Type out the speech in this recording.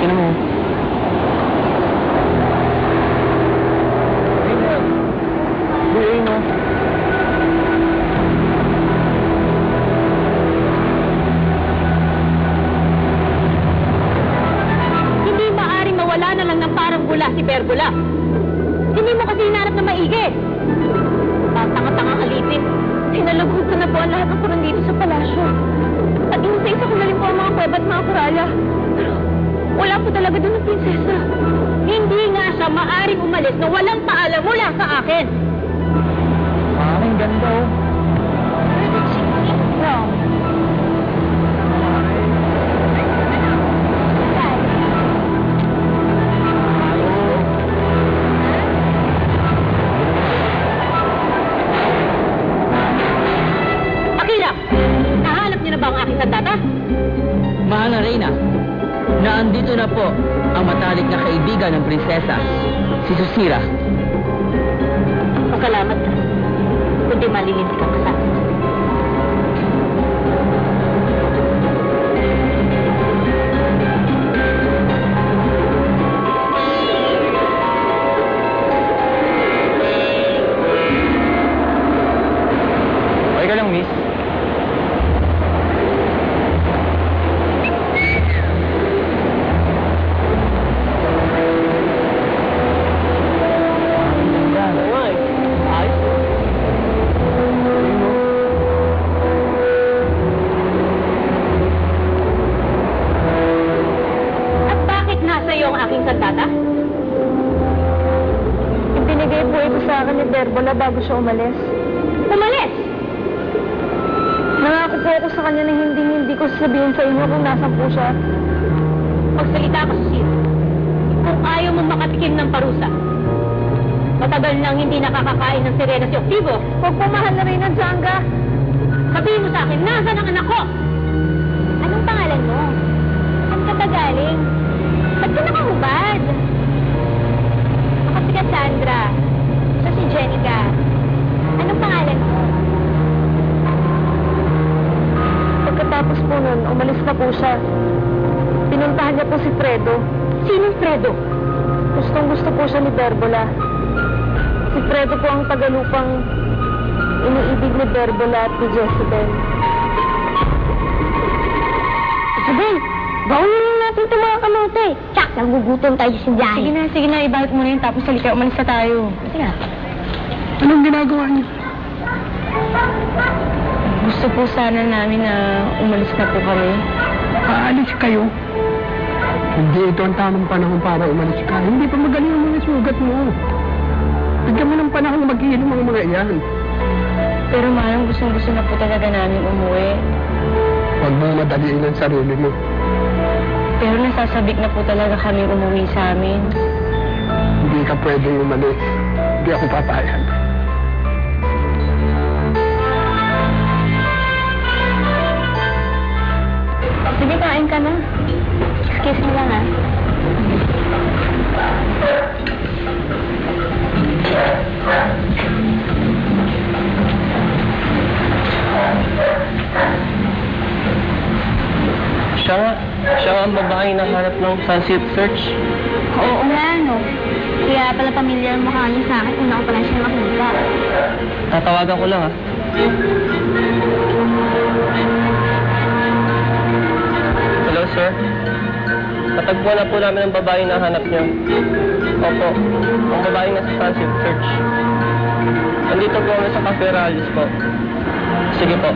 Tingnan mo. Ayun, no? Hindi maaaring mawala na lang ng parang bula si Pergola. Hindi mo kasi hinanap na maigi. Tanga-tangang alipin. Sinalugod ko na po ang lahat ng kurang dito sa palasyo. At inisa-isa ko na rin po ang mga kuweba at mga kurala. Pero wala po talaga doon ng prinsesa. Hindi nga siya maaaring umalis na walang paalam mula sa akin. Maraming ganda, oh. Wrong. Akira! Nahanap niyo na ba ang aking sandata? Mahal na Reyna, naandito na po ang matalik na kaibigan ng prinsesa, si Susira. Pasalamat ka. Kundi malilit ka kasama. Okay ka lang, miss? At bakit nasa iyo ang aking sandata? Ibinigay po ito sa akin ni Pergola bago siya umalis. Umalis? Nangako po ako sa kanya na hindi ko sasabihin sa inyo kung nasan po siya. Magsalita ka, Susira. Kung ayaw mo makatikim ng parusa, matagal nang hindi nakakakain ng sirena si Octivo. Huwag po mahal na rin ang Janga. Sabihin mo sa akin, nasan ang anak ko? Anong pangalan mo? Saan ka ba galing? Ba't ka nakahubad? Ako si Cassandra. Siya si Jenica. Anong pangalan mo? Pagkatapos po nun, umalis na po siya. Pinuntahan niya po si Fredo. Sinong Fredo? Gustong-gusto po siya ni Pergola. Si Fredo po ang tagalupang iniibig ni Pergola at ni Jezebel. Isabel, bawal na rin natin itong mga kamote. Tsak, nagugutom tayo sa biyahe. Sige na, ibahit mo na yun. Tapos halika, umalis na tayo. Sige na. Anong ginagawa niyo? Gusto po sana namin na umalis na po kami. Aalis kayo. Hindi ito ang tamang panahon para umalis ka. Hindi pa magaling ang mga sugat mo. Bigyan mo ng panahon mag-iinom ang mga iyan. Pero manang gustong-gusto na po talaga namin umuwi. Huwag mong madaliin ang sarili mo. Pero nasasabik na po talaga kami umuwi sa amin. Hindi ka pwedeng umalis. Hindi ako papayag. Sige, kain ka na. Excuse me lang, ah. Siya nga ang babae na hanap ng Sunset Search. Oo nga, no. Kaya pala pamilyar mukha niya sa akin kung ako pala siya makita. Tatawagan ko lang, ha? Hello, sir. Natagpuan na po namin ang babae na hanap niyo. Opo, ang babae na sa Sunset Search. Nandito po kami sa Cafe Rallis po. Sige po.